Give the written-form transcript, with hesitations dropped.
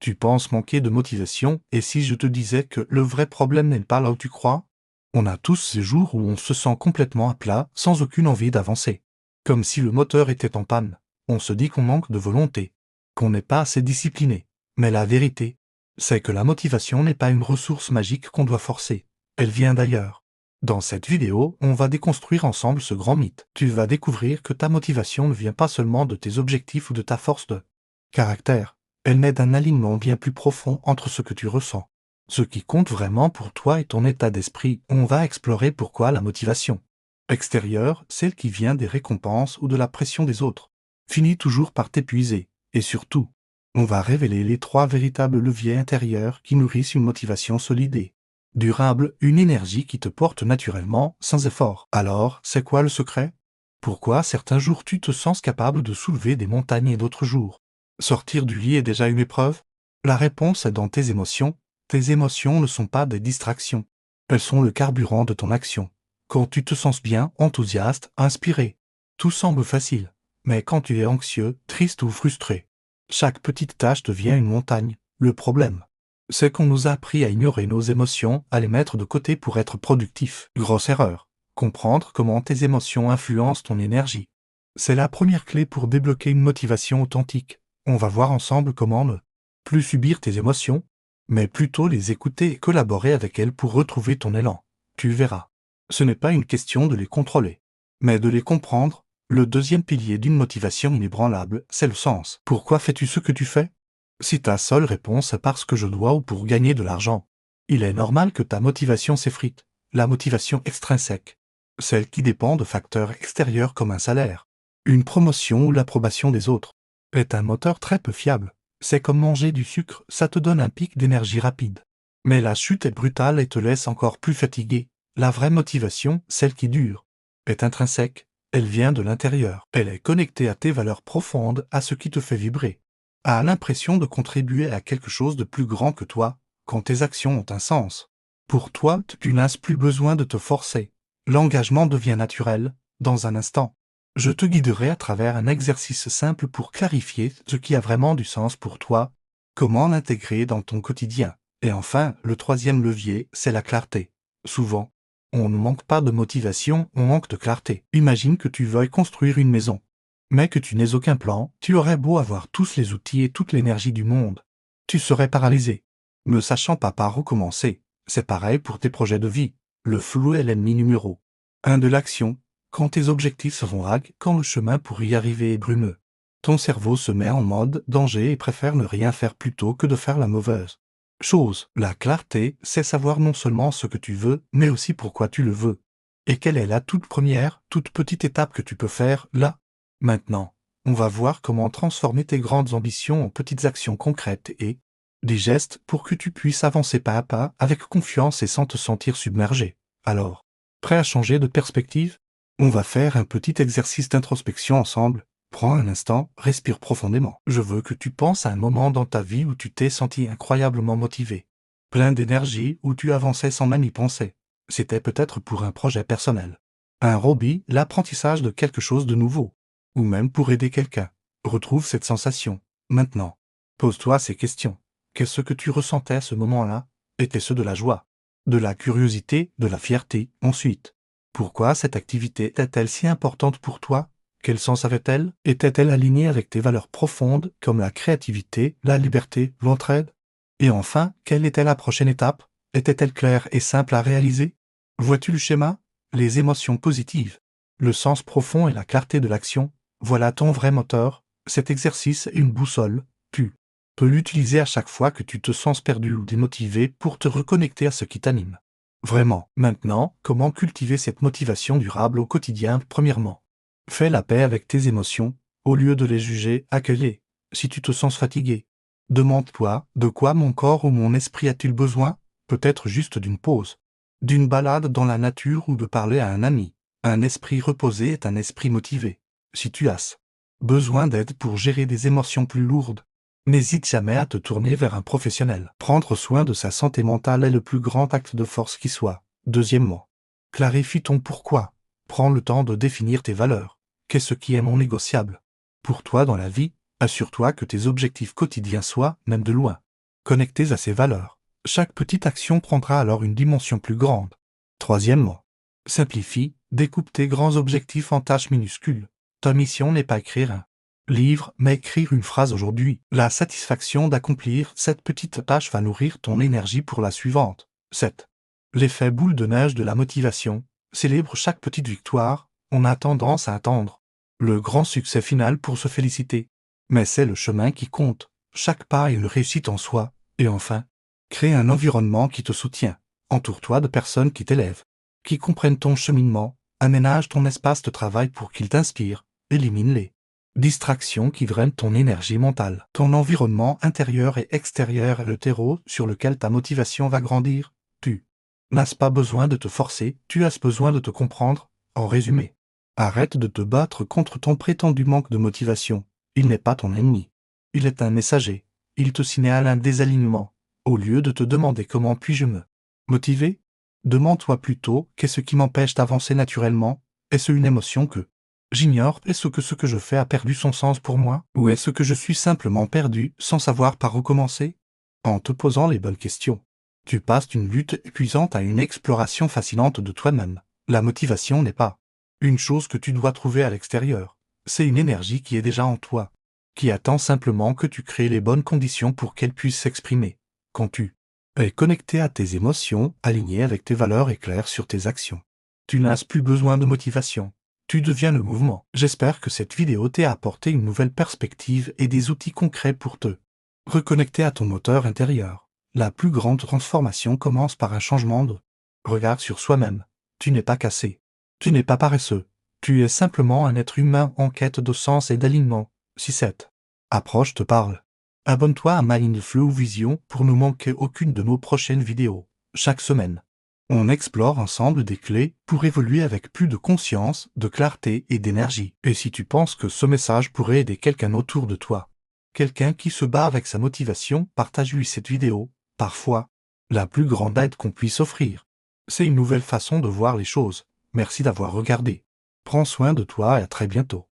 Tu penses manquer de motivation, et si je te disais que le vrai problème n'est pas là où tu crois? On a tous ces jours où on se sent complètement à plat, sans aucune envie d'avancer. Comme si le moteur était en panne. On se dit qu'on manque de volonté, qu'on n'est pas assez discipliné. Mais la vérité, c'est que la motivation n'est pas une ressource magique qu'on doit forcer. Elle vient d'ailleurs. Dans cette vidéo, on va déconstruire ensemble ce grand mythe. Tu vas découvrir que ta motivation ne vient pas seulement de tes objectifs ou de ta force de caractère. Elle naît d'un alignement bien plus profond entre ce que tu ressens. Ce qui compte vraiment pour toi et ton état d'esprit. On va explorer pourquoi la motivation extérieure, celle qui vient des récompenses ou de la pression des autres, finit toujours par t'épuiser. Et surtout, on va révéler les 3 véritables leviers intérieurs qui nourrissent une motivation solide et durable, une énergie qui te porte naturellement, sans effort. Alors, c'est quoi le secret? Pourquoi certains jours tu te sens capable de soulever des montagnes et d'autres jours sortir du lit est déjà une épreuve? La réponse est dans tes émotions. Tes émotions ne sont pas des distractions. Elles sont le carburant de ton action. Quand tu te sens bien, enthousiaste, inspiré, tout semble facile. Mais quand tu es anxieux, triste ou frustré, chaque petite tâche devient une montagne. Le problème, c'est qu'on nous a appris à ignorer nos émotions, à les mettre de côté pour être productifs. Grosse erreur. Comprendre comment tes émotions influencent ton énergie. C'est la première clé pour débloquer une motivation authentique. On va voir ensemble comment ne plus subir tes émotions, mais plutôt les écouter et collaborer avec elles pour retrouver ton élan. Tu verras. Ce n'est pas une question de les contrôler, mais de les comprendre. Le deuxième pilier d'une motivation inébranlable, c'est le sens. Pourquoi fais-tu ce que tu fais? Si ta seule réponse est parce que je dois ou pour gagner de l'argent, il est normal que ta motivation s'effrite. La motivation extrinsèque, celle qui dépend de facteurs extérieurs comme un salaire, une promotion ou l'approbation des autres, est un moteur très peu fiable. C'est comme manger du sucre, ça te donne un pic d'énergie rapide. Mais la chute est brutale et te laisse encore plus fatigué. La vraie motivation, celle qui dure, est intrinsèque. Elle vient de l'intérieur. Elle est connectée à tes valeurs profondes, à ce qui te fait vibrer, à l'impression de contribuer à quelque chose de plus grand que toi, quand tes actions ont un sens. Pour toi, tu n'as plus besoin de te forcer. L'engagement devient naturel, dans un instant. Je te guiderai à travers un exercice simple pour clarifier ce qui a vraiment du sens pour toi, comment l'intégrer dans ton quotidien. Et enfin, le troisième levier, c'est la clarté. Souvent, on ne manque pas de motivation, on manque de clarté. Imagine que tu veuilles construire une maison, mais que tu n'aies aucun plan. Tu aurais beau avoir tous les outils et toute l'énergie du monde, tu serais paralysé, ne sachant pas par où commencer. C'est pareil pour tes projets de vie. Le flou est l'ennemi numéro 1 de l'action. Quand tes objectifs seront vagues, quand le chemin pour y arriver est brumeux, ton cerveau se met en mode danger et préfère ne rien faire plutôt que de faire la mauvaise chose. La clarté, c'est savoir non seulement ce que tu veux, mais aussi pourquoi tu le veux. Et quelle est la toute première, toute petite étape que tu peux faire, là? Maintenant, on va voir comment transformer tes grandes ambitions en petites actions concrètes et des gestes pour que tu puisses avancer pas à pas, avec confiance et sans te sentir submergé. Alors, prêt à changer de perspective? On va faire un petit exercice d'introspection ensemble. Prends un instant, respire profondément. Je veux que tu penses à un moment dans ta vie où tu t'es senti incroyablement motivé, plein d'énergie, où tu avançais sans même y penser. C'était peut-être pour un projet personnel, un hobby, l'apprentissage de quelque chose de nouveau, ou même pour aider quelqu'un. Retrouve cette sensation. Maintenant, pose-toi ces questions. Qu'est-ce que tu ressentais à ce moment-là? Était-ce de la joie, de la curiosité, de la fierté? Ensuite, pourquoi cette activité était-elle si importante pour toi? Quel sens avait-elle? Était-elle alignée avec tes valeurs profondes, comme la créativité, la liberté, l'entraide? Et enfin, quelle était la prochaine étape? Était-elle claire et simple à réaliser? Vois-tu le schéma? Les émotions positives, le sens profond et la clarté de l'action, voilà ton vrai moteur. Cet exercice est une boussole. Tu peux l'utiliser à chaque fois que tu te sens perdu ou démotivé pour te reconnecter à ce qui t'anime. Vraiment. Maintenant, comment cultiver cette motivation durable au quotidien? Premièrement, fais la paix avec tes émotions. Au lieu de les juger, accueille-les. Si tu te sens fatigué, demande-toi, de quoi mon corps ou mon esprit a-t-il besoin? Peut-être juste d'une pause, d'une balade dans la nature ou de parler à un ami. Un esprit reposé est un esprit motivé. Si tu as besoin d'aide pour gérer des émotions plus lourdes, n'hésite jamais à te tourner vers un professionnel. Prendre soin de sa santé mentale est le plus grand acte de force qui soit. Deuxièmement, clarifie ton pourquoi. Prends le temps de définir tes valeurs. Qu'est-ce qui est non négociable pour toi dans la vie? Assure-toi que tes objectifs quotidiens soient, même de loin, Connectés à ces valeurs, chaque petite action prendra alors une dimension plus grande. Troisièmement, simplifie, découpe tes grands objectifs en tâches minuscules. Ta mission n'est pas écrire un livre, mais écrire une phrase aujourd'hui. La satisfaction d'accomplir cette petite tâche va nourrir ton énergie pour la suivante. 7. L'effet boule de neige de la motivation. Célèbre chaque petite victoire, on a tendance à attendre le grand succès final pour se féliciter. Mais c'est le chemin qui compte. Chaque pas est une réussite en soi. Et enfin, crée un environnement qui te soutient. Entoure-toi de personnes qui t'élèvent, qui comprennent ton cheminement, aménage ton espace de travail pour qu'il t'inspire, élimine les distractions qui drainent ton énergie mentale. Ton environnement intérieur et extérieur est le terreau sur lequel ta motivation va grandir. Tu n'as pas besoin de te forcer, tu as besoin de te comprendre. En résumé, arrête de te battre contre ton prétendu manque de motivation. Il n'est pas ton ennemi. Il est un messager. Il te signale un désalignement. Au lieu de te demander comment puis-je me motiver, demande-toi plutôt qu'est-ce qui m'empêche d'avancer naturellement. Est-ce une émotion que j'ignore? Est-ce que ce que je fais a perdu son sens pour moi? Ou est-ce que je suis simplement perdu sans savoir par où commencer? En te posant les bonnes questions, tu passes d'une lutte épuisante à une exploration fascinante de toi-même. La motivation n'est pas une chose que tu dois trouver à l'extérieur. C'est une énergie qui est déjà en toi, qui attend simplement que tu crées les bonnes conditions pour qu'elle puisse s'exprimer. Quand tu es connecté à tes émotions, aligné avec tes valeurs et clair sur tes actions, tu n'as plus besoin de motivation. Tu deviens le mouvement. J'espère que cette vidéo t'a apporté une nouvelle perspective et des outils concrets pour te reconnecter à ton moteur intérieur. La plus grande transformation commence par un changement de regard sur soi-même. Tu n'es pas cassé. Tu n'es pas paresseux. Tu es simplement un être humain en quête de sens et d'alignement. Si cette approche te parle, abonne-toi à Mindflow Vision pour ne manquer aucune de nos prochaines vidéos. Chaque semaine, on explore ensemble des clés pour évoluer avec plus de conscience, de clarté et d'énergie. Et si tu penses que ce message pourrait aider quelqu'un autour de toi, quelqu'un qui se bat avec sa motivation, partage-lui cette vidéo. Parfois, la plus grande aide qu'on puisse offrir, c'est une nouvelle façon de voir les choses. Merci d'avoir regardé. Prends soin de toi et à très bientôt.